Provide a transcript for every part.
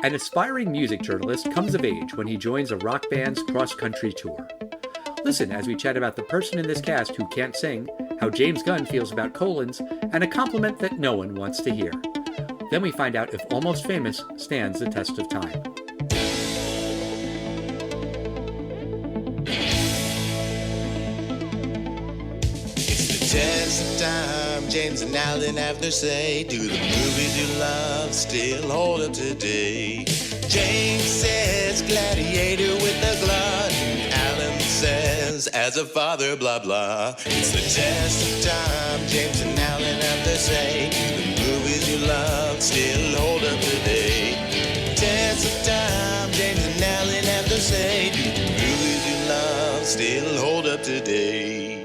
An aspiring music journalist comes of age when he joins a rock band's cross-country tour. Listen as we chat about the person in this cast who can't sing, how James Gunn feels about colons, and a compliment that no one wants to hear. Then we find out if Almost Famous stands the test of time. Test of time, James and Alan have their say. Do the movies you love still hold up today? James says Gladiator with the glutton. Alan says as a father, blah blah. It's the test of time, James and Alan have their say. Do the movies you love still hold up today? Test of time, James and Alan have their say. Do the movies you love still hold up today?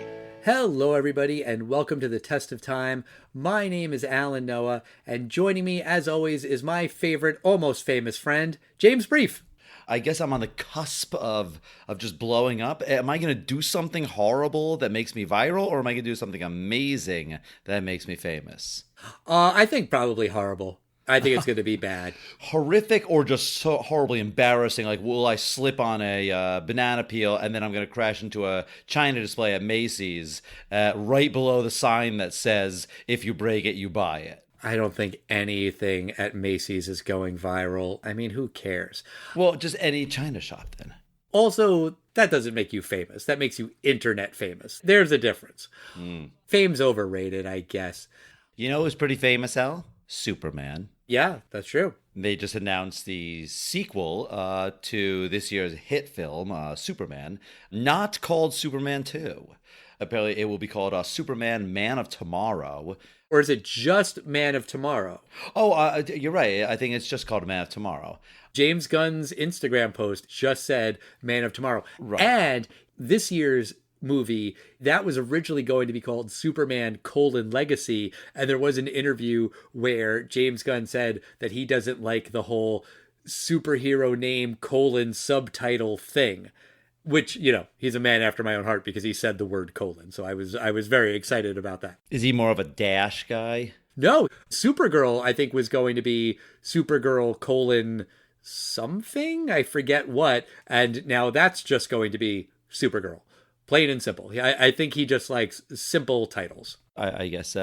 Hello, everybody, and welcome to the Test of Time. My name is Alan Noah, and joining me, as always, is my favorite, almost famous friend, James Brief. I guess I'm on the cusp of just blowing up. Am I going to do something horrible that makes me viral, or am I going to do something amazing that makes me famous? I think probably horrible. I think it's going to be bad. Horrific or just so horribly embarrassing? Like, will I slip on a banana peel and then I'm going to crash into a China display at Macy's right below the sign that says, if you break it, you buy it? I don't think anything at Macy's is going viral. I mean, who cares? Well, just any China shop then. Also, that doesn't make you famous. That makes you internet famous. There's a difference. Fame's overrated, I guess. You know who's pretty famous, Al? Superman. Yeah, that's true. They just announced the sequel to this year's hit film, Superman, not called Superman 2. Apparently, it will be called Superman Man of Tomorrow. Or is it just Man of Tomorrow? Oh, you're right. I think it's just called Man of Tomorrow. James Gunn's Instagram post just said Man of Tomorrow. Right. And this year's movie, that was originally going to be called Superman: Legacy, and there was an interview where James Gunn said that he doesn't like the whole superhero name : subtitle thing, which, you know, he's a man after my own heart because he said the word colon, so I was very excited about that. Is he more of a Dash guy? No, Supergirl I think was going to be Supergirl : something, I forget what, and now that's just going to be Supergirl. Plain and simple. I think he just likes simple titles. I guess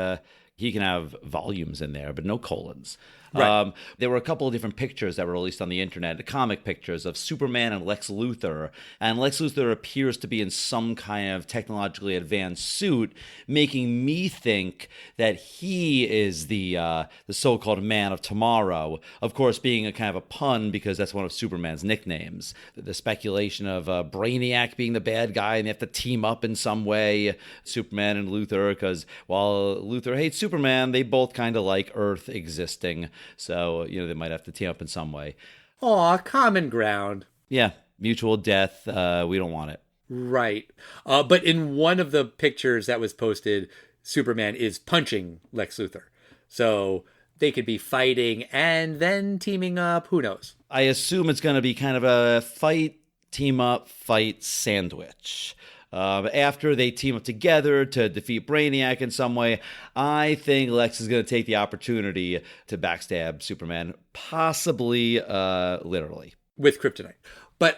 he can have volumes in there, but no colons. Right. There were a couple of different pictures that were released on the internet, comic pictures of Superman and Lex Luthor. And Lex Luthor appears to be in some kind of technologically advanced suit, making me think that he is the so-called Man of Tomorrow. Of course, being a kind of a pun because that's one of Superman's nicknames. The speculation of Brainiac being the bad guy and they have to team up in some way, Superman and Luthor, because while Luthor hates Superman, they both kind of like Earth existing. So, you know, they might have to team up in some way. Aw, common ground. Yeah, mutual death. We don't want it. Right. But in one of the pictures that was posted, Superman is punching Lex Luthor. So they could be fighting and then teaming up. Who knows? I assume it's going to be kind of a fight, team up, fight sandwich. After they team up together to defeat Brainiac in some way, I think Lex is going to take the opportunity to backstab Superman, possibly literally. With kryptonite. But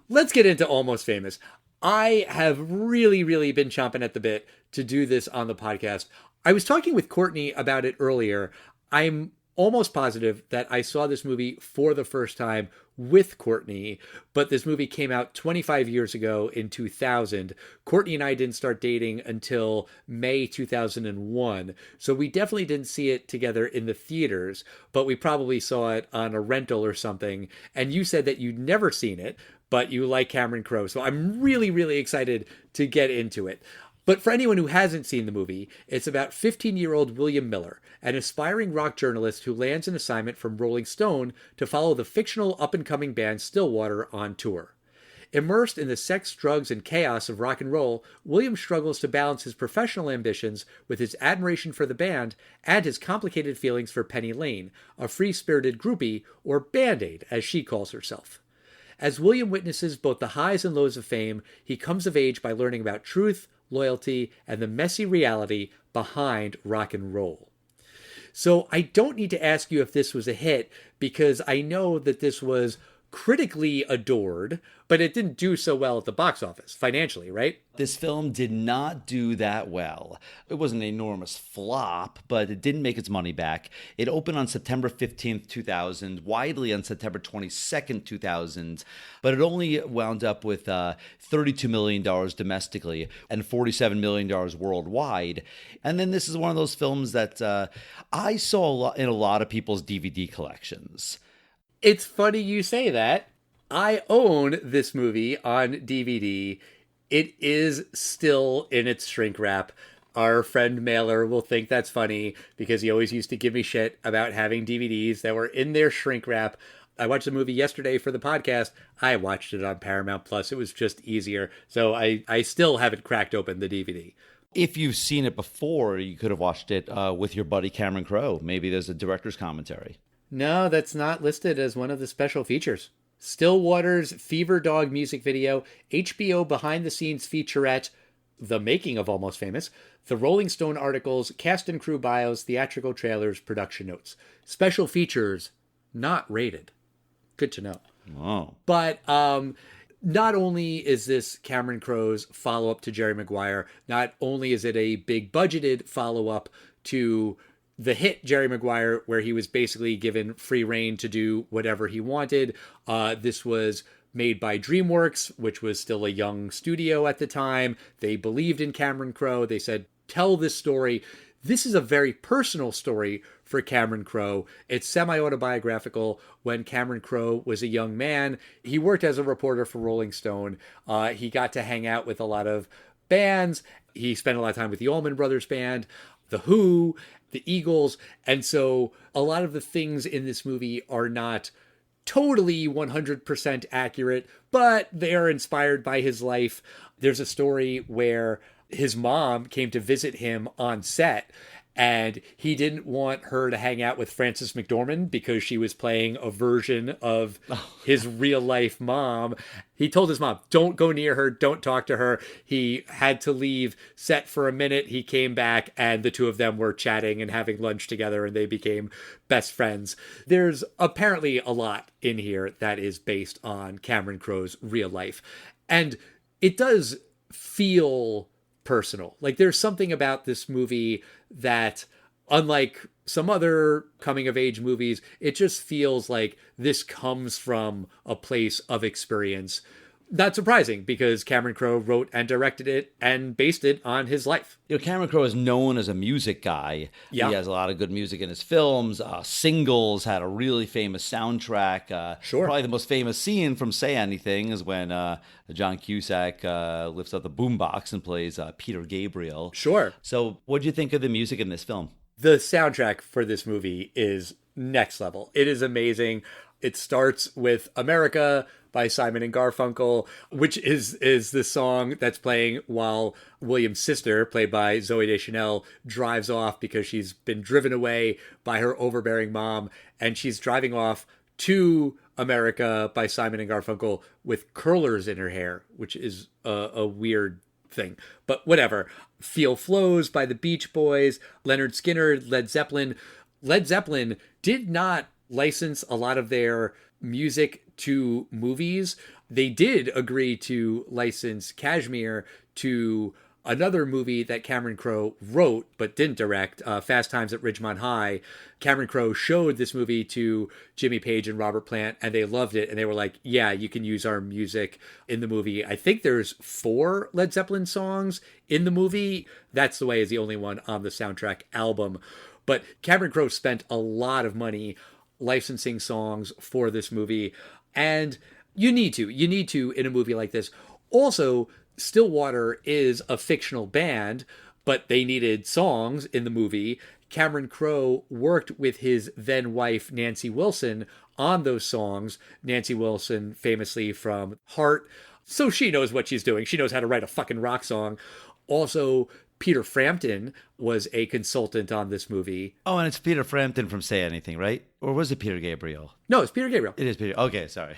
let's get into Almost Famous. I have really, really been chomping at the bit to do this on the podcast. I was talking with Courtney about it earlier. I'm almost positive that I saw this movie for the first time with Courtney, but this movie came out 25 years ago in 2000. Courtney and I didn't start dating until May 2001, so we definitely didn't see it together in the theaters, but we probably saw it on a rental or something, and you said that you'd never seen it, but you like Cameron Crowe, so I'm really, really excited to get into it. But for anyone who hasn't seen the movie, it's about 15-year-old William Miller, an aspiring rock journalist who lands an assignment from Rolling Stone to follow the fictional up-and-coming band Stillwater on tour. Immersed in the sex, drugs, and chaos of rock and roll, William struggles to balance his professional ambitions with his admiration for the band and his complicated feelings for Penny Lane, a free-spirited groupie, or Band-Aid, as she calls herself. As William witnesses both the highs and lows of fame, he comes of age by learning about truth, loyalty, and the messy reality behind rock and roll. So I don't need to ask you if this was a hit because I know that this was critically adored, but it didn't do so well at the box office financially, right? This film did not do that well. It was an enormous flop, but it didn't make its money back. It opened on September 15th, 2000, widely on September 22nd, 2000, but it only wound up with $32 million domestically and $47 million worldwide. And then this is one of those films that I saw in a lot of people's DVD collections. It's funny you say that. I own this movie on DVD. It is still in its shrink wrap. Our friend Mailer will think that's funny because he always used to give me shit about having DVDs that were in their shrink wrap. I watched the movie yesterday for the podcast. I watched it on Paramount Plus. It was just easier. So I still haven't cracked open the DVD. If you've seen it before, you could have watched it with your buddy Cameron Crowe. Maybe there's a director's commentary. No, that's not listed as one of the special features. Stillwater's Fever Dog music video, HBO behind-the-scenes featurette, The Making of Almost Famous, the Rolling Stone articles, cast and crew bios, theatrical trailers, production notes. Special features, not rated. Good to know. Wow. But not only is this Cameron Crowe's follow-up to Jerry Maguire, not only is it a big budgeted follow-up to the hit Jerry Maguire, where he was basically given free reign to do whatever he wanted. This was made by DreamWorks, which was still a young studio at the time. They believed in Cameron Crowe. They said, tell this story. This is a very personal story for Cameron Crowe. It's semi-autobiographical. When Cameron Crowe was a young man, he worked as a reporter for Rolling Stone. He got to hang out with a lot of bands. He spent a lot of time with the Allman Brothers Band, The Who, the Eagles. And so a lot of the things in this movie are not totally 100% accurate, but they are inspired by his life. There's a story where his mom came to visit him on set, and he didn't want her to hang out with Frances McDormand because she was playing a version of his real life mom. He told his mom, don't go near her, don't talk to her. He had to leave set for a minute. He came back and the two of them were chatting and having lunch together and they became best friends. There's apparently a lot in here that is based on Cameron Crowe's real life. And it does feel personal. Like there's something about this movie that, unlike some other coming of age movies, it just feels like this comes from a place of experience. Not surprising because Cameron Crowe wrote and directed it and based it on his life. You know, Cameron Crowe is known as a music guy. Yeah. He has a lot of good music in his films. Singles had a really famous soundtrack. Sure. Probably the most famous scene from Say Anything is when John Cusack lifts up the boombox and plays Peter Gabriel. Sure. So what do you think of the music in this film? The soundtrack for this movie is next level. It is amazing. It starts with America by Simon and Garfunkel, which is the song that's playing while William's sister, played by Zooey Deschanel, drives off because she's been driven away by her overbearing mom, and she's driving off to America by Simon and Garfunkel with curlers in her hair, which is a weird thing. But whatever. Feel Flows by the Beach Boys, Leonard Skinner, Led Zeppelin. Led Zeppelin did not license a lot of their music to movies. They did agree to license Kashmir to another movie that Cameron Crowe wrote but didn't direct, Fast Times at Ridgemont High. Cameron Crowe showed this movie to Jimmy Page and Robert Plant, and they loved it. And they were like, yeah, you can use our music in the movie. I think there's 4 Led Zeppelin songs in the movie. That's the Way is the only one on the soundtrack album. But Cameron Crowe spent a lot of money licensing songs for this movie. And you need to in a movie like this. Also, Stillwater is a fictional band, but they needed songs in the movie. Cameron Crowe worked with his then wife, Nancy Wilson, on those songs. Nancy Wilson, famously from Heart. So she knows what she's doing. She knows how to write a fucking rock song. Also, Peter Frampton was a consultant on this movie. Oh, and it's Peter Frampton from Say Anything, right? Or was it Peter Gabriel? No, it's Peter Gabriel. It is Peter. Okay, sorry.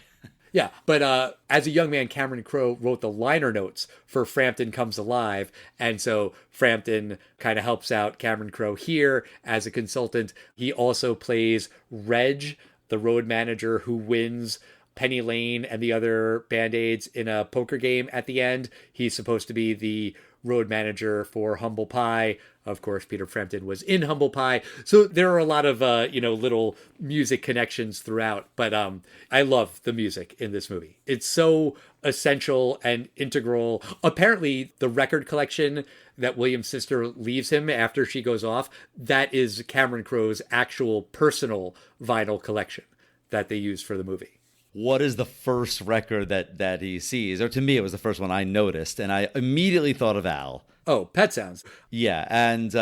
Yeah, but as a young man, Cameron Crowe wrote the liner notes for Frampton Comes Alive. And so Frampton kind of helps out Cameron Crowe here as a consultant. He also plays Reg, the road manager who wins Penny Lane and the other Band-Aids in a poker game at the end. He's supposed to be the road manager for Humble Pie. Of course, Peter Frampton was in Humble Pie. So there are a lot of, little music connections throughout. But I love the music in this movie. It's so essential and integral. Apparently, the record collection that William's sister leaves him after she goes off, that is Cameron Crowe's actual personal vinyl collection that they used for the movie. What is the first record that he sees? Or to me, it was the first one I noticed, and I immediately thought of Al. Oh, Pet Sounds. Yeah, and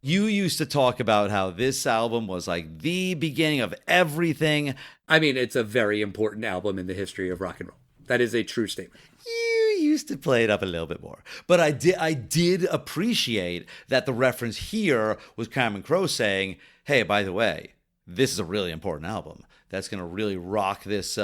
you used to talk about how this album was like the beginning of everything. I mean, it's a very important album in the history of rock and roll. That is a true statement. You used to play it up a little bit more. But I did appreciate that the reference here was Cameron Crowe saying, hey, by the way, this is a really important album. That's going to really rock this,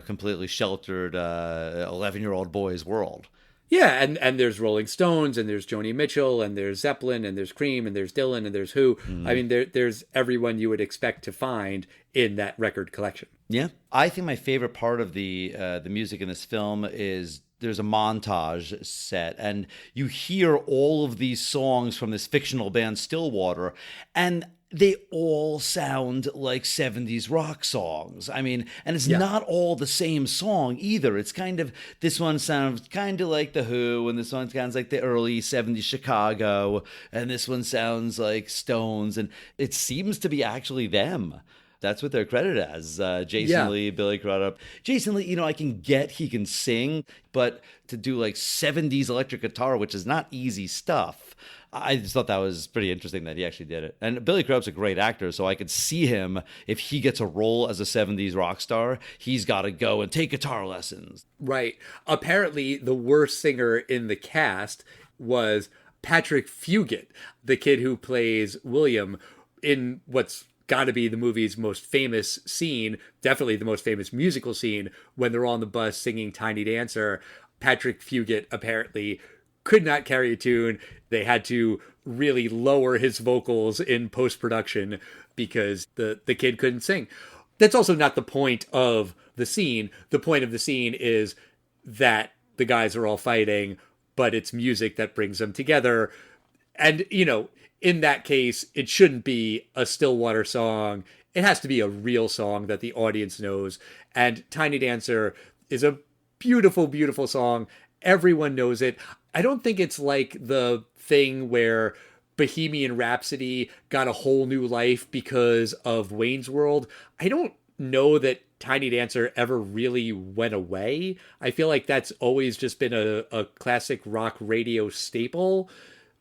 completely sheltered 11-year-old boy's world. Yeah, and there's Rolling Stones, and there's Joni Mitchell, and there's Zeppelin, and there's Cream, and there's Dylan, and there's Who. I mean, there's everyone you would expect to find in that record collection. Yeah. I think my favorite part of the music in this film is there's a montage set, and you hear all of these songs from this fictional band Stillwater, and they all sound like 70s rock songs. I mean, and it's not all the same song either. It's kind of, this one sounds kind of like The Who, and this one sounds like the early 70s Chicago, and this one sounds like Stones, and it seems to be actually them. That's what they're credited as. Jason Lee, Billy Crudup. Jason Lee, I can get he can sing, but to do like 70s electric guitar, which is not easy stuff, I just thought that was pretty interesting that he actually did it. And Billy Crudup's a great actor, so I could see him, if he gets a role as a 70s rock star, he's got to go and take guitar lessons. Right. Apparently, the worst singer in the cast was Patrick Fugit, the kid who plays William in what's got to be the movie's most famous scene, definitely the most famous musical scene, when they're on the bus singing Tiny Dancer. Patrick Fugit apparently could not carry a tune. They had to really lower his vocals in post-production because the kid couldn't sing. That's also not the point of the scene. The point of the scene is that the guys are all fighting, but it's music that brings them together. And, in that case, it shouldn't be a Stillwater song. It has to be a real song that the audience knows. And Tiny Dancer is a beautiful, beautiful song. Everyone knows it. I don't think it's like the thing where Bohemian Rhapsody got a whole new life because of Wayne's World. I don't know that Tiny Dancer ever really went away. I feel like that's always just been a classic rock radio staple.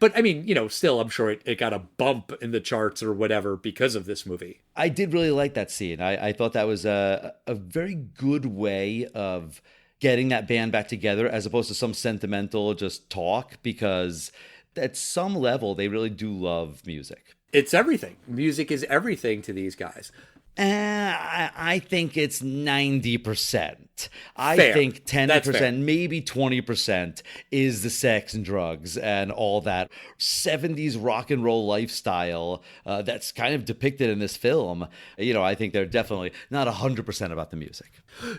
But I mean, still, I'm sure it got a bump in the charts or whatever because of this movie. I did really like that scene. I thought that was a very good way of getting that band back together as opposed to some sentimental just talk, because at some level, they really do love music. It's everything. Music is everything to these guys. I think it's 90%. I Fair. think 10%, maybe 20% is the sex and drugs and all that 70s rock and roll lifestyle that's kind of depicted in this film. I think they're definitely not 100% about the music.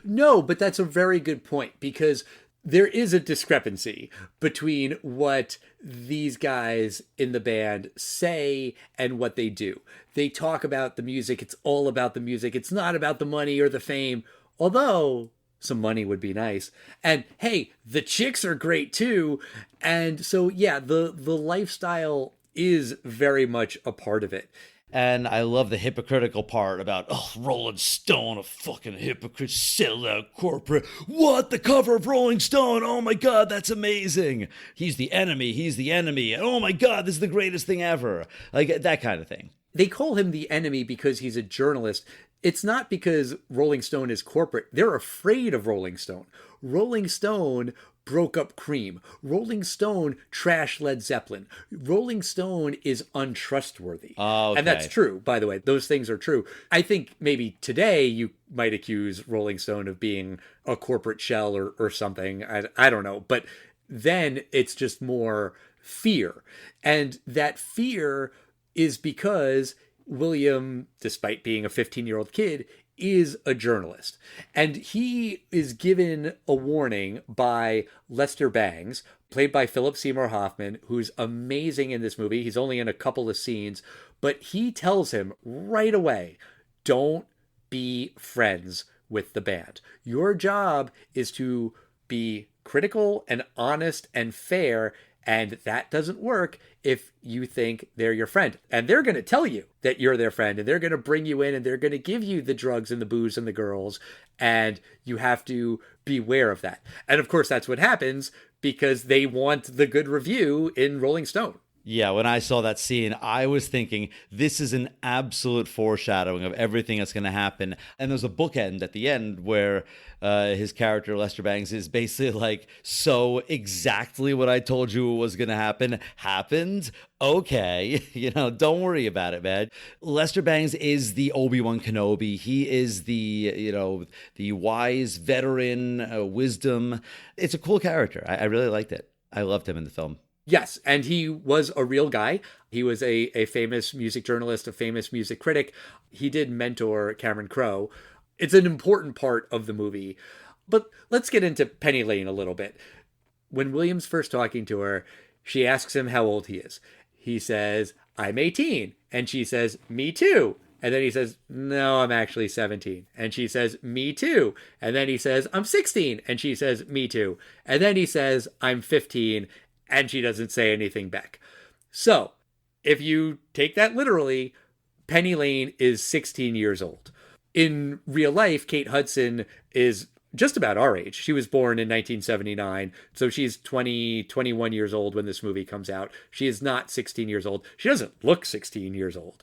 No, but that's a very good point, because there is a discrepancy between what these guys in the band say and what they do. They talk about the music. It's all about the music. It's not about the money or the fame, although some money would be nice. And hey, the chicks are great too. And so, yeah, the lifestyle is very much a part of it. And I love the hypocritical part about, Rolling Stone, a fucking hypocrite, sellout corporate. What? The cover of Rolling Stone? Oh my God, that's amazing. He's the enemy. And oh my God, this is the greatest thing ever. Like that kind of thing. They call him the enemy because he's a journalist. It's not because Rolling Stone is corporate. They're afraid of Rolling Stone. Rolling Stone broke up Cream. Rolling Stone trashed Led Zeppelin. Rolling Stone is untrustworthy. Oh, okay. And that's true, by the way. Those things are true. I think maybe today you might accuse Rolling Stone of being a corporate shell or something. I don't know. But then it's just more fear. And that fear is because William, despite being a 15-year-old kid, is a journalist. And he is given a warning by Lester Bangs, played by Philip Seymour Hoffman, who's amazing in this movie. He's only in a couple of scenes, but he tells him right away, don't be friends with the band. Your job is to be critical and honest and fair, and that doesn't work if you think they're your friend. And they're going to tell you that you're their friend, and they're going to bring you in, and they're going to give you the drugs and the booze and the girls, and you have to beware of that. And of course, that's what happens because they want the good review in Rolling Stone. Yeah, when I saw that scene, I was thinking, this is an absolute foreshadowing of everything that's going to happen. And there's a bookend at the end where his character, Lester Bangs, is basically like, so exactly what I told you was going to happen happened? Okay, don't worry about it, man. Lester Bangs is the Obi-Wan Kenobi. He is the wise veteran, wisdom. It's a cool character. I really liked it. I loved him in the film. Yes, and he was a real guy. He was a famous music journalist, a famous music critic. He did mentor Cameron Crowe. It's an important part of the movie. But let's get into Penny Lane a little bit. When William's first talking to her, she asks him how old he is. He says, I'm 18. And she says, me too. And then he says, no, I'm actually 17. And she says, me too. And then he says, I'm 16. And she says, me too. And then he says, I'm 15. And she doesn't say anything back. So, if you take that literally, Penny Lane is 16 years old. In real life, Kate Hudson is just about our age. She was born in 1979, so she's 21 years old when this movie comes out. She is not 16 years old. She doesn't look 16 years old.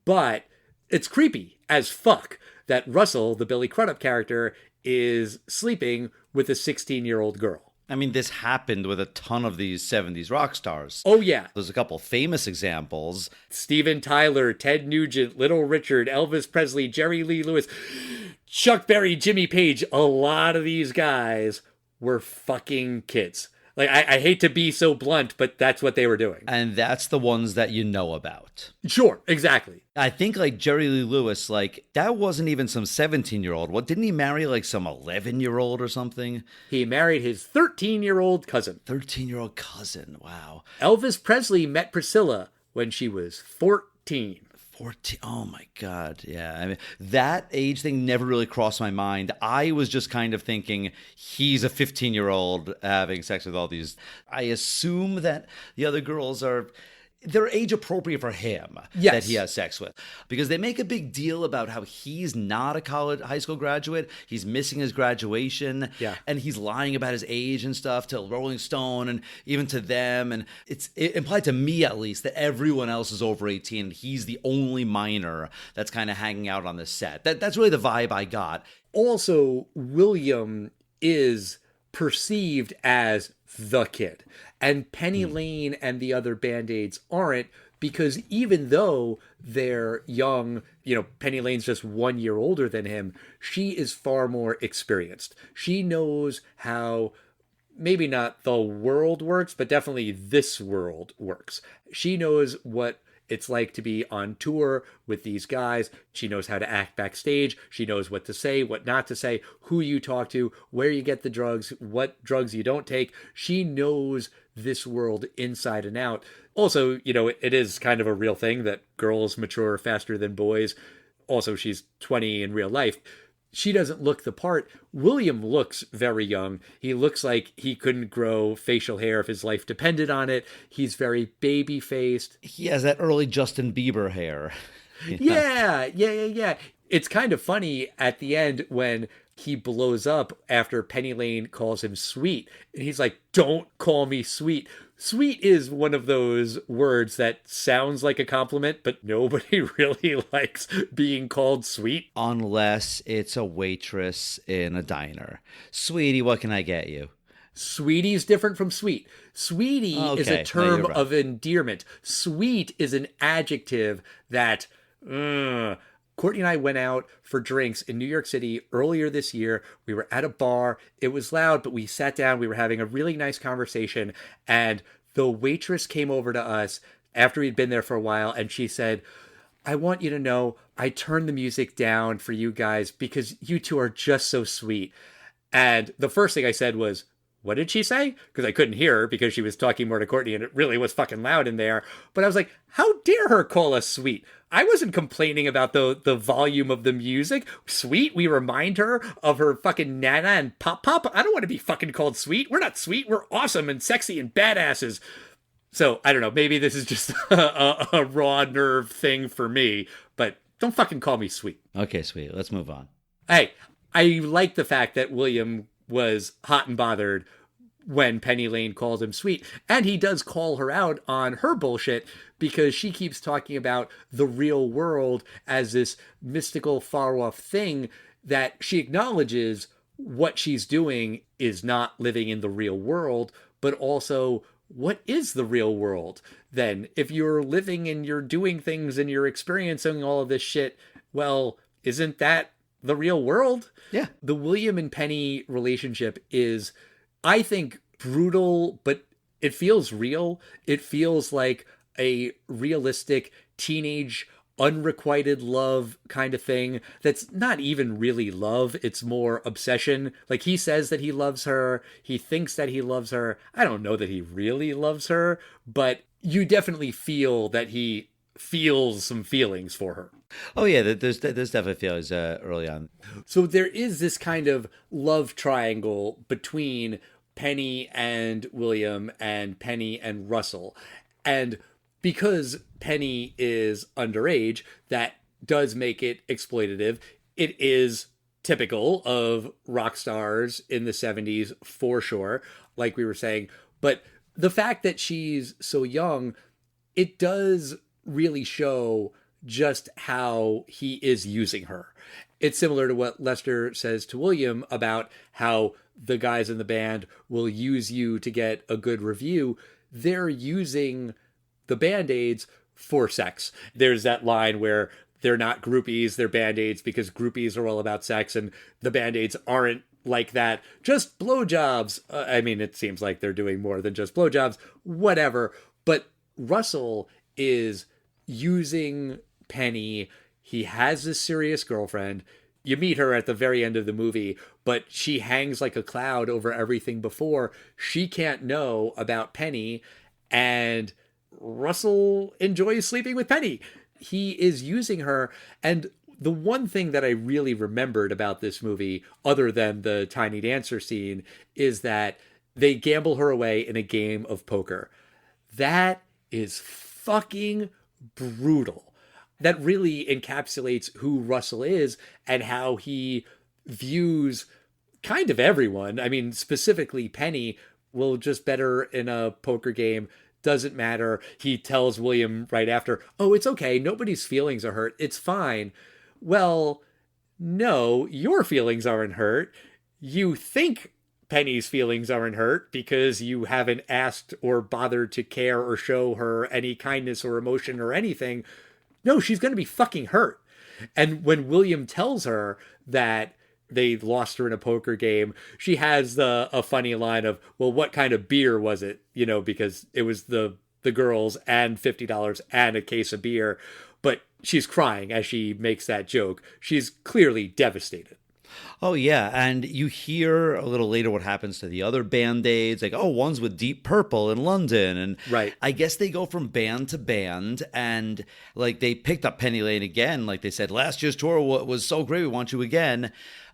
But it's creepy as fuck that Russell, the Billy Crudup character, is sleeping with a 16-year-old girl. I mean, this happened with a ton of these 70s rock stars. Oh, yeah. There's a couple famous examples. Steven Tyler, Ted Nugent, Little Richard, Elvis Presley, Jerry Lee Lewis, Chuck Berry, Jimmy Page. A lot of these guys were fucking kids. Like, I hate to be so blunt, but that's what they were doing. And that's the ones that you know about. Sure, exactly. I think like Jerry Lee Lewis, like that wasn't even some 17-year-old. What, didn't he marry like some 11-year-old or something? He married his 13-year-old cousin. 13-year-old cousin, wow. Elvis Presley met Priscilla when she was 14. 14. Oh my God. Yeah. I mean, that age thing never really crossed my mind. I was just kind of thinking he's a 15-year-old having sex with all these. I assume that the other girls they're age appropriate for him. Yes. That he has sex with, because they make a big deal about how he's not a high school graduate. He's missing his graduation. Yeah. And he's lying about his age and stuff to Rolling Stone and even to them. And it implied to me, at least, that everyone else is over 18 and he's the only minor that's kind of hanging out on the set. That's really the vibe I got. Also, William is perceived as the kid. And Penny Lane and the other Band-Aids aren't, because even though they're young, Penny Lane's just 1 year older than him, she is far more experienced. She knows how, maybe not the world works, but definitely this world works. She knows what it's like to be on tour with these guys. She knows how to act backstage. She knows what to say, what not to say, who you talk to, where you get the drugs, what drugs you don't take. She knows this world inside and out. Also, it is kind of a real thing that girls mature faster than boys. Also, she's 20 in real life. She doesn't look the part. William looks very young. He looks like he couldn't grow facial hair if his life depended on it. He's very baby-faced. He has that early Justin Bieber hair. Yeah. It's kind of funny at the end when he blows up after Penny Lane calls him sweet. And he's like, don't call me sweet. Sweet is one of those words that sounds like a compliment, but nobody really likes being called sweet. Unless it's a waitress in a diner. Sweetie, what can I get you? Sweetie's different from sweet. Sweetie is a Okay, no, term you're right. of endearment. Sweet is an adjective that. Courtney and I went out for drinks in New York City earlier this year. We were at a bar. It was loud, but we sat down. We were having a really nice conversation. And the waitress came over to us after we'd been there for a while. And she said, I want you to know I turned the music down for you guys because you two are just so sweet. And the first thing I said was, what did she say? Because I couldn't hear her because she was talking more to Courtney and it really was fucking loud in there. But I was like, how dare her call us sweet? I wasn't complaining about the volume of the music. Sweet, we remind her of her fucking Nana and Pop Pop. I don't want to be fucking called sweet. We're not sweet. We're awesome and sexy and badasses. So, I don't know. Maybe this is just a raw nerve thing for me. But don't fucking call me sweet. Okay, sweet. Let's move on. Hey, I like the fact that William was hot and bothered when Penny Lane calls him sweet. And he does call her out on her bullshit because she keeps talking about the real world as this mystical, far-off thing that she acknowledges what she's doing is not living in the real world, but also what is the real world then? If you're living and you're doing things and you're experiencing all of this shit, well, isn't that the real world? Yeah. The William and Penny relationship is, I think, brutal, but it feels real. It feels like a realistic teenage unrequited love kind of thing that's not even really love. It's more obsession. Like, he says that he loves her. He thinks that he loves her. I don't know that he really loves her, but you definitely feel that he feels some feelings for her. Oh yeah, there's definitely feelings early on. So there is this kind of love triangle between Penny and William and Penny and Russell. And because Penny is underage, that does make it exploitative. It is typical of rock stars in the 70s for sure, like we were saying. But the fact that she's so young, it does really show just how he is using her. It's similar to what Lester says to William about how the guys in the band will use you to get a good review. They're using the Band-Aids for sex. There's that line where they're not groupies, they're Band-Aids because groupies are all about sex and the Band-Aids aren't like that. Just blowjobs. I mean, it seems like they're doing more than just blowjobs, whatever. But Russell is using Penny. He has this serious girlfriend. You meet her at the very end of the movie, but she hangs like a cloud over everything before. She can't know about Penny, and Russell enjoys sleeping with Penny. He is using her, and the one thing that I really remembered about this movie, other than the Tiny Dancer scene, is that they gamble her away in a game of poker. That is fucking brutal. That really encapsulates who Russell is and how he views kind of everyone. I mean, specifically Penny will just bet her in a poker game. Doesn't matter. He tells William right after, oh, it's okay. Nobody's feelings are hurt. It's fine. Well, no, your feelings aren't hurt. You think Penny's feelings aren't hurt because you haven't asked or bothered to care or show her any kindness or emotion or anything. No, she's going to be fucking hurt. And when William tells her that they lost her in a poker game, she has a funny line of, well, what kind of beer was it? You know, because it was the girls and $50 and a case of beer. But she's crying as she makes that joke. She's clearly devastated. Oh yeah, and you hear a little later what happens to the other Band-Aids, like, oh, one's with Deep Purple in London, and right. I guess they go from band to band, and like they picked up Penny Lane again, like they said, last year's tour was so great, we want you again.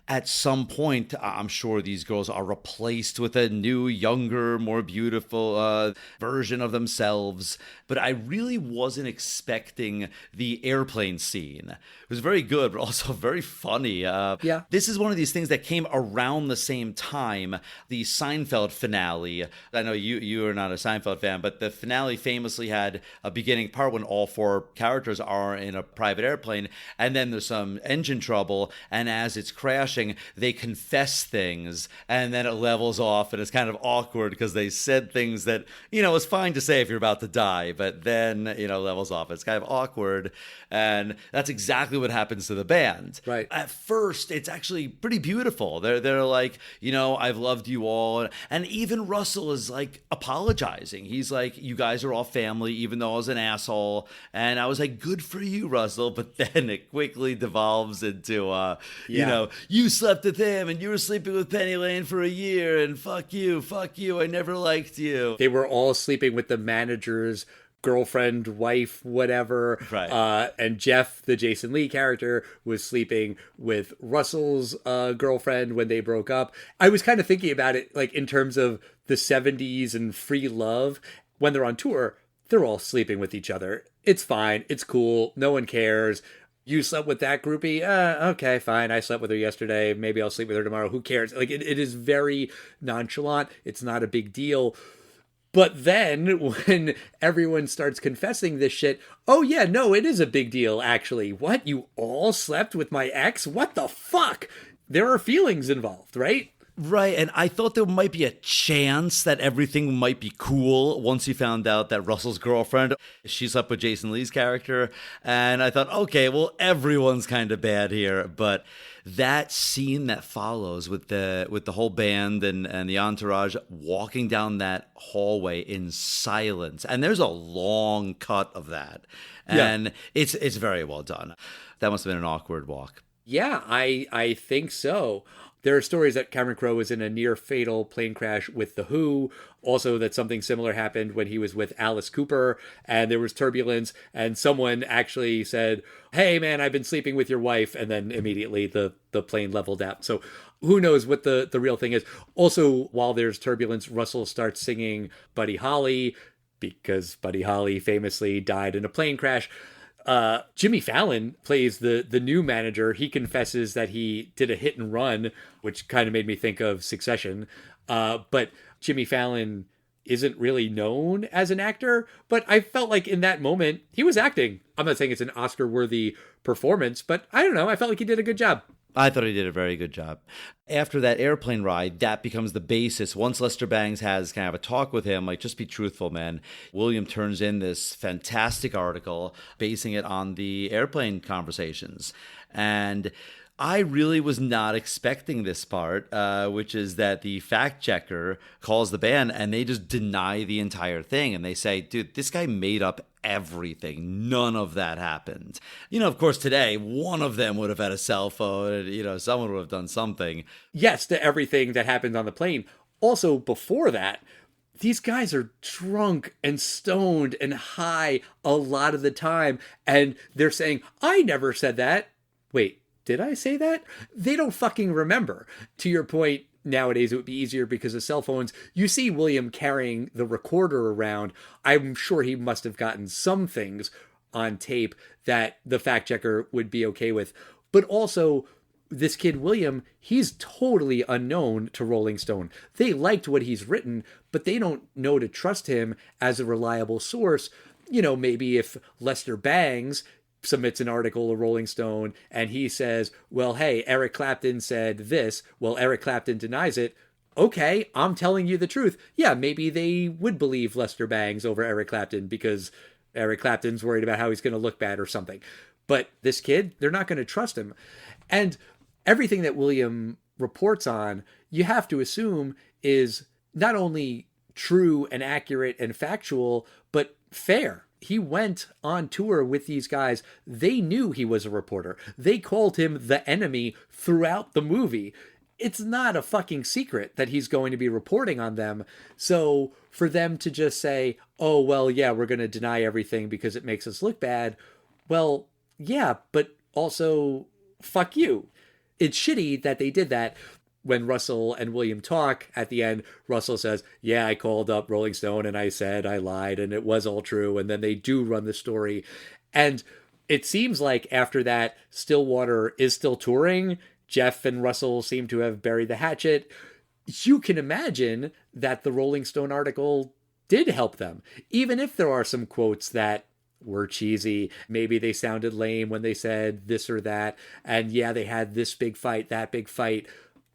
At some point, I'm sure these girls are replaced with a new, younger, more beautiful version of themselves. But I really wasn't expecting the airplane scene. It was very good, but also very funny. Yeah. This is one of these things that came around the same time. The Seinfeld finale. I know you are not a Seinfeld fan, but the finale famously had a beginning part when all four characters are in a private airplane, and then there's some engine trouble, and as it's crashing, crashing, they confess things, and then it levels off, and it's kind of awkward because they said things that, it's fine to say if you're about to die, but then, levels off. It's kind of awkward, and that's exactly what happens to the band. Right. At first, it's actually pretty beautiful. They're like, I've loved you all, and even Russell is like apologizing. He's like, you guys are all family, even though I was an asshole, and I was like, good for you, Russell, but then it quickly devolves into, you slept with him, and you were sleeping with Penny Lane for a year, and fuck you, I never liked you. They were all sleeping with the manager's girlfriend, wife, whatever. Right. And Jeff, the Jason Lee character, was sleeping with Russell's girlfriend when they broke up. I was kind of thinking about it like in terms of the 70s and free love. When they're on tour, they're all sleeping with each other. It's fine. It's cool. No one cares. You slept with that groupie? Okay, fine. I slept with her yesterday. Maybe I'll sleep with her tomorrow. Who cares? Like it is very nonchalant. It's not a big deal. But then when everyone starts confessing this shit, oh yeah, no, it is a big deal, actually. What? You all slept with my ex? What the fuck? There are feelings involved, right? Right, and I thought there might be a chance that everything might be cool once he found out that Russell's girlfriend, she slept with Jason Lee's character, and I thought, okay, well, everyone's kind of bad here, but that scene that follows with the whole band and the entourage walking down that hallway in silence, and there's a long cut of that, and it's very well done. That must have been an awkward walk. Yeah, I think so. There are stories that Cameron Crowe was in a near-fatal plane crash with The Who. Also, that something similar happened when he was with Alice Cooper, and there was turbulence, and someone actually said, hey, man, I've been sleeping with your wife, and then immediately the plane leveled out. So who knows what the real thing is. Also, while there's turbulence, Russell starts singing Buddy Holly, because Buddy Holly famously died in a plane crash. Jimmy Fallon plays the new manager. He confesses that he did a hit and run, which kind of made me think of Succession. But Jimmy Fallon isn't really known as an actor, but I felt like in that moment he was acting. I'm not saying it's an Oscar-worthy performance, but I don't know. I felt like he did a good job. I thought he did a very good job. After that airplane ride, that becomes the basis. Once Lester Bangs has kind of a talk with him, like, just be truthful, man. William turns in this fantastic article basing it on the airplane conversations. And I really was not expecting this part, which is that the fact checker calls the band and they just deny the entire thing. And they say, dude, this guy made up everything. None of that happened. Of course, today, one of them would have had a cell phone. And, someone would have done something. Yes, to everything that happened on the plane. Also, before that, these guys are drunk and stoned and high a lot of the time. And they're saying, I never said that. Wait, did I say that? They don't fucking remember. To your point, nowadays it would be easier because of cell phones. You see William carrying the recorder around. I'm sure he must have gotten some things on tape that the fact checker would be okay with. But also, this kid William, he's totally unknown to Rolling Stone. They liked what he's written, but they don't know to trust him as a reliable source. Maybe if Lester Bangs submits an article to Rolling Stone and he says, well, hey, Eric Clapton said this. Well, Eric Clapton denies it. Okay, I'm telling you the truth. Yeah, maybe they would believe Lester Bangs over Eric Clapton because Eric Clapton's worried about how he's going to look bad or something. But this kid, they're not going to trust him. And everything that William reports on, you have to assume is not only true and accurate and factual, but fair. He went on tour with these guys. They knew he was a reporter. They called him the enemy throughout the movie. It's not a fucking secret that he's going to be reporting on them. So for them to just say, oh, well, yeah, we're going to deny everything because it makes us look bad. Well, yeah, but also fuck you. It's shitty that they did that. When Russell and William talk at the end, Russell says, yeah, I called up Rolling Stone and I said I lied and it was all true. And then they do run the story. And it seems like after that, Stillwater is still touring. Jeff and Russell seem to have buried the hatchet. You can imagine that the Rolling Stone article did help them, even if there are some quotes that were cheesy. Maybe they sounded lame when they said this or that. And yeah, they had this big fight, that big fight.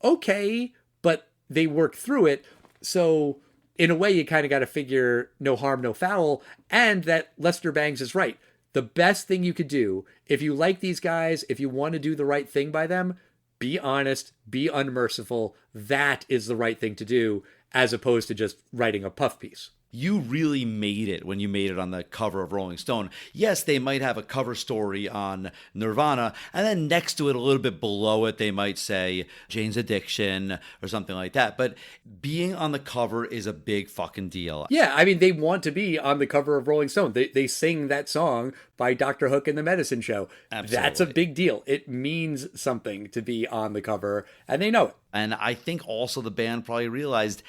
Okay, but they worked through it. So in a way, you kind of got to figure no harm, no foul. And that Lester Bangs is right. The best thing you could do, if you like these guys, if you want to do the right thing by them, be honest, be unmerciful. That is the right thing to do, as opposed to just writing a puff piece. You really made it when you made it on the cover of Rolling Stone. Yes, they might have a cover story on Nirvana, and then next to it, a little bit below it, they might say Jane's Addiction or something like that. But being on the cover is a big fucking deal. Yeah, I mean, they want to be on the cover of Rolling Stone. They sing that song by Dr. Hook and the Medicine Show. Absolutely. That's a big deal. It means something to be on the cover, and they know it. And I think also the band probably realized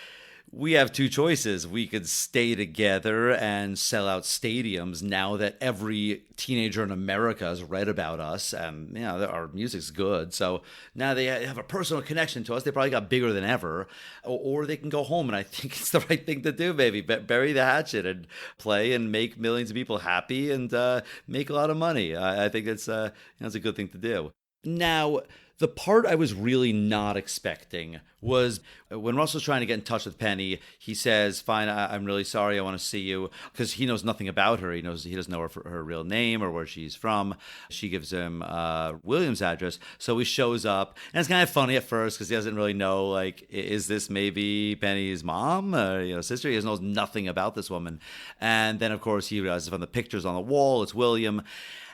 we have two choices. We could stay together and sell out stadiums now that every teenager in America has read about us, and our music's good. So now they have a personal connection to us. They probably got bigger than ever. Or they can go home, and I think it's the right thing to do, baby. Bury the hatchet and play and make millions of people happy and make a lot of money. I think it's a good thing to do. Now, the part I was really not expecting was when Russell's trying to get in touch with Penny, he says, fine, I'm really sorry, I want to see you, because he knows nothing about her. He doesn't know her real name or where she's from. She gives him William's address, so he shows up, and it's kind of funny at first because he doesn't really know, like, is this maybe Penny's mom or sister? He knows nothing about this woman. And then, of course, he realizes from the pictures on the wall, it's William.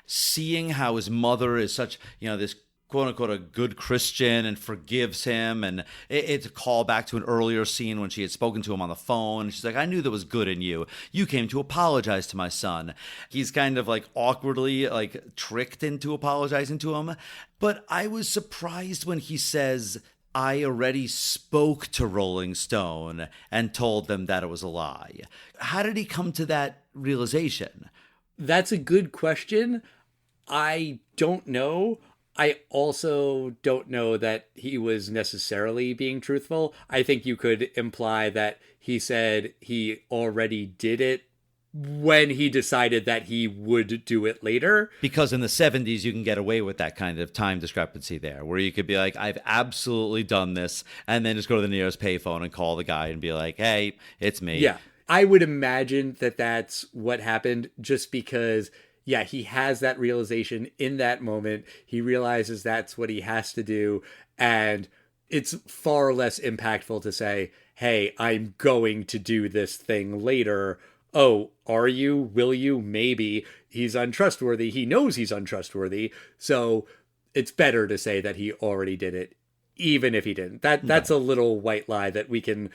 Seeing how his mother is such, this quote-unquote a good Christian and forgives him, and it's a callback to an earlier scene when she had spoken to him on the phone. She's like, I knew there was good in you. You came to apologize to my son. He's kind of like awkwardly like tricked into apologizing to him. But I was surprised when he says, I already spoke to Rolling Stone and told them that it was a lie. How did he come to that realization? That's a good question. I don't know. I also don't know that he was necessarily being truthful. I think you could imply that he said he already did it when he decided that he would do it later. Because in the 70s, you can get away with that kind of time discrepancy there, where you could be like, I've absolutely done this, and then just go to the nearest payphone and call the guy and be like, hey, it's me. Yeah, I would imagine that that's what happened, just because yeah, he has that realization in that moment. He realizes that's what he has to do. And it's far less impactful to say, hey, I'm going to do this thing later. Oh, are you? Will you? Maybe. He's untrustworthy. He knows he's untrustworthy. So it's better to say that he already did it, even if he didn't. That's a little white lie that we can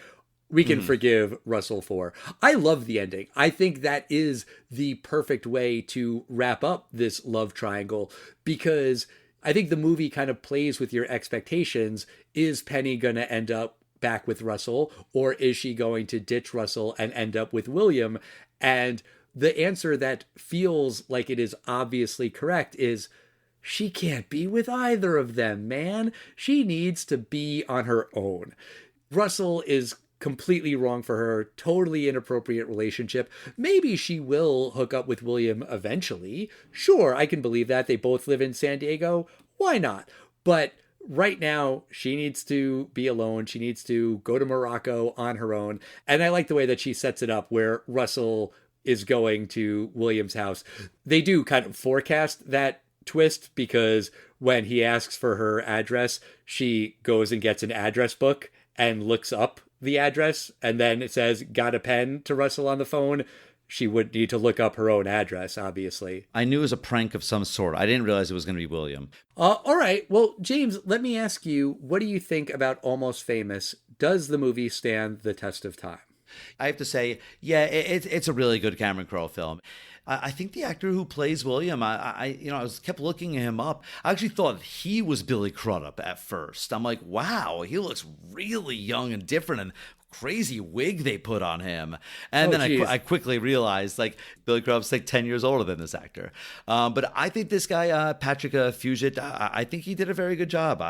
forgive Russell for. I love the ending. I think that is the perfect way to wrap up this love triangle, because I think the movie kind of plays with your expectations. Is Penny going to end up back with Russell, or is she going to ditch Russell and end up with William? And the answer that feels like it is obviously correct is she can't be with either of them, man. She needs to be on her own. Russell is completely wrong for her, totally inappropriate relationship. Maybe she will hook up with William eventually. Sure, I can believe that. They both live in San Diego. Why not? But right now, she needs to be alone. She needs to go to Morocco on her own. And I like the way that she sets it up where Russell is going to William's house. They do kind of forecast that twist, because when he asks for her address, she goes and gets an address book and looks up the address, and then it says, got a pen, to Russell on the phone. She would need to look up her own address, obviously. I knew it was a prank of some sort. I didn't realize it was going to be William. All right. Well, James, let me ask you, what do you think about Almost Famous? Does the movie stand the test of time? I have to say, yeah, it's a really good Cameron Crowe film. I think the actor who plays William, I kept looking him up. I actually thought he was Billy Crudup at first. I'm like, wow, he looks really young and different. And of crazy wig they put on him. And Oh, then geez. I quickly realized, like, Billy Crudup's like 10 years older than this actor. But I think this guy, Patrick Fugit, I think he did a very good job.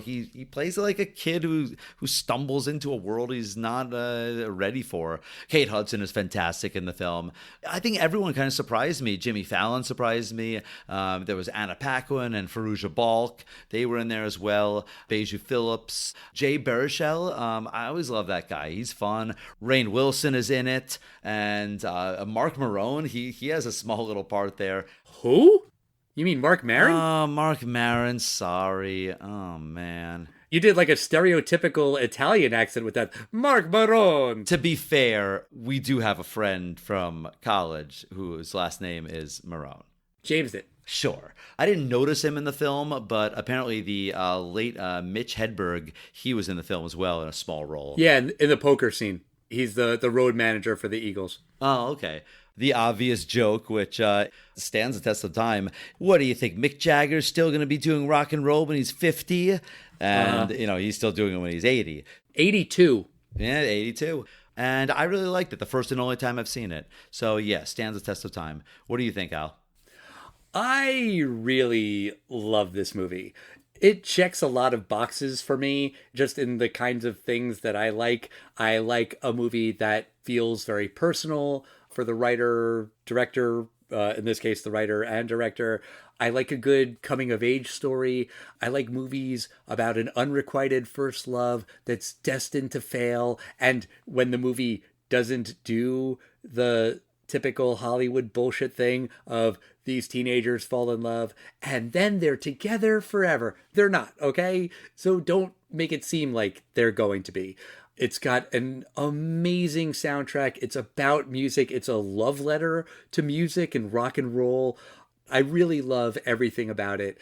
He plays like a kid who stumbles into a world he's not ready for. Kate Hudson is fantastic in the film. I think everyone kind of surprised me. Jimmy Fallon surprised me. There was Anna Paquin and Fairuza Balk. They were in there as well. Beju Phillips. Jay Baruchel. I always love that guy. He's fun. Rainn Wilson is in it. And Mark Marone, he has a small little part there. Who? You mean Mark Maron? Oh, Mark Maron, sorry. Oh, man. You did like a stereotypical Italian accent with that. Mark Maron. To be fair, we do have a friend from college whose last name is Marone. James did. Sure. I didn't notice him in the film, but apparently the late Mitch Hedberg, he was in the film as well in a small role. Yeah, in the poker scene. He's the road manager for the Eagles. Oh, okay. The obvious joke, which stands the test of time. What do you think? Mick Jagger's still going to be doing rock and roll when he's 50? And, he's still doing it when he's 80. 82. Yeah, 82. And I really liked it, the first and only time I've seen it. So, yeah, stands the test of time. What do you think, Al? I really love this movie. It checks a lot of boxes for me, just in the kinds of things that I like. I like a movie that feels very personal for the writer, director, in this case, the writer and director. I like a good coming-of-age story. I like movies about an unrequited first love that's destined to fail. And when the movie doesn't do the typical Hollywood bullshit thing of these teenagers fall in love and then they're together forever. They're not, okay? So don't make it seem like they're going to be. It's got an amazing soundtrack. It's about music. It's a love letter to music and rock and roll. I really love everything about it.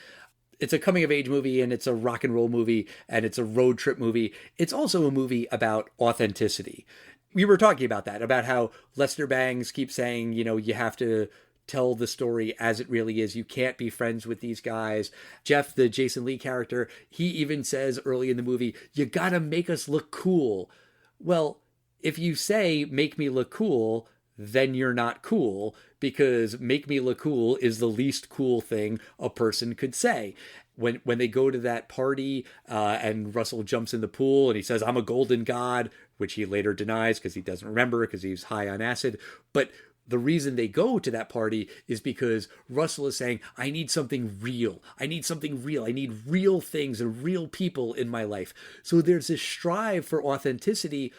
It's a coming of age movie and it's a rock and roll movie and it's a road trip movie. It's also a movie about authenticity. We were talking about that, about how Lester Bangs keeps saying, you have to tell the story as it really is. You can't be friends with these guys. Jeff, the Jason Lee character, he even says early in the movie, you gotta make us look cool. Well, if you say, make me look cool, then you're not cool, because make me look cool is the least cool thing a person could say. When they go to that party and Russell jumps in the pool and he says, I'm a golden god, which he later denies because he doesn't remember because he's high on acid. But the reason they go to that party is because Russell is saying, I need something real. I need something real. I need real things and real people in my life. So there's this strive for authenticity,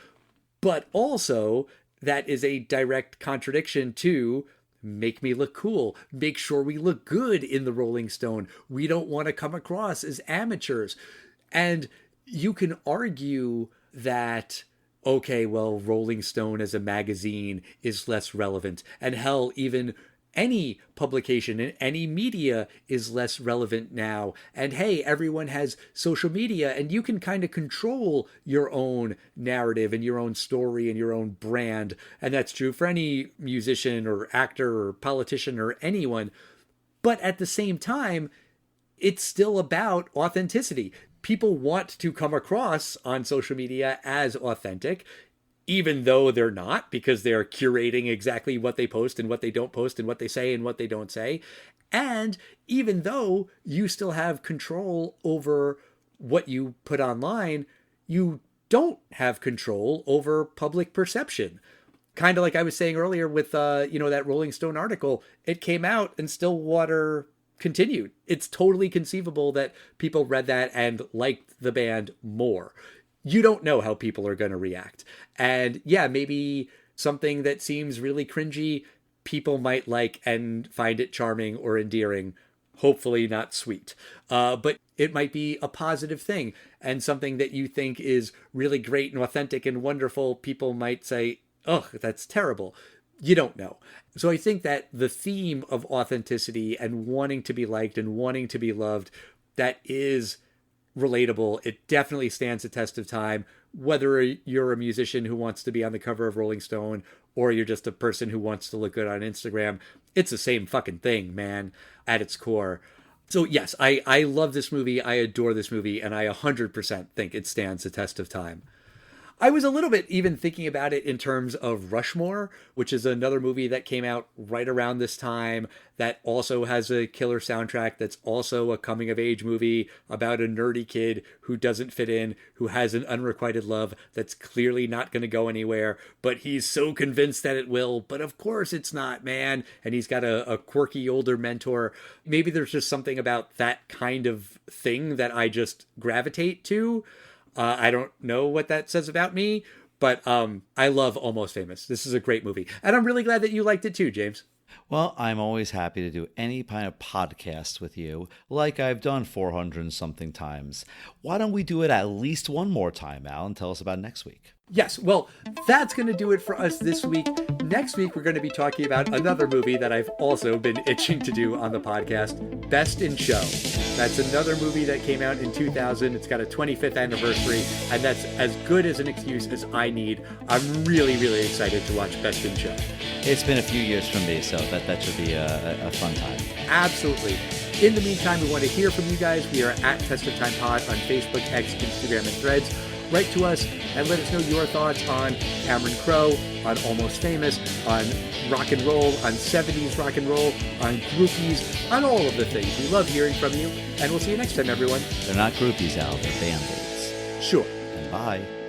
but also that is a direct contradiction to make me look cool. Make sure we look good in the Rolling Stone. We don't want to come across as amateurs. And you can argue that, okay, well, Rolling Stone as a magazine is less relevant. And hell, even any publication in any media is less relevant now. And hey, everyone has social media and you can kind of control your own narrative and your own story and your own brand. And that's true for any musician or actor or politician or anyone. But at the same time, it's still about authenticity. People want to come across on social media as authentic, even though they're not, because they're curating exactly what they post and what they don't post and what they say and what they don't say. And even though you still have control over what you put online, you don't have control over public perception. Kind of like I was saying earlier with, that Rolling Stone article, it came out and Stillwater continued. It's totally conceivable that people read that and liked the band more. You don't know how people are going to react. And yeah, maybe something that seems really cringy, people might like and find it charming or endearing, hopefully not sweet. But it might be a positive thing. And something that you think is really great and authentic and wonderful, people might say, ugh, that's terrible. You don't know. So I think that the theme of authenticity and wanting to be liked and wanting to be loved, that is relatable. It definitely stands the test of time, whether you're a musician who wants to be on the cover of Rolling Stone or you're just a person who wants to look good on Instagram. It's the same fucking thing, man, at its core. So yes, I love this movie. I adore this movie, and I 100% think it stands the test of time. I was a little bit even thinking about it in terms of Rushmore, which is another movie that came out right around this time that also has a killer soundtrack, that's also a coming of age movie about a nerdy kid who doesn't fit in, who has an unrequited love that's clearly not going to go anywhere, but he's so convinced that it will. But of course it's not, man. And he's got a quirky older mentor. Maybe there's just something about that kind of thing that I just gravitate to. I don't know what that says about me, but I love Almost Famous. This is a great movie. And I'm really glad that you liked it too, James. Well, I'm always happy to do any kind of podcast with you, like I've done 400 and something times. Why don't we do it at least one more time, Al, and tell us about next week? Yes, well, that's going to do it for us this week. Next week, we're going to be talking about another movie that I've also been itching to do on the podcast, Best in Show. That's another movie that came out in 2000. It's got a 25th anniversary, and that's as good as an excuse as I need. I'm really, really excited to watch Best in Show. It's been a few years for me, so that should be a fun time. Absolutely. In the meantime, we want to hear from you guys. We are at Test of Time Pod on Facebook, X, Instagram, and Threads. Write to us and let us know your thoughts on Cameron Crowe, on Almost Famous, on rock and roll, on 70s rock and roll, on groupies, on all of the things. We love hearing from you, and we'll see you next time, everyone. They're not groupies, Al. They're Band-Aids. Sure. And bye.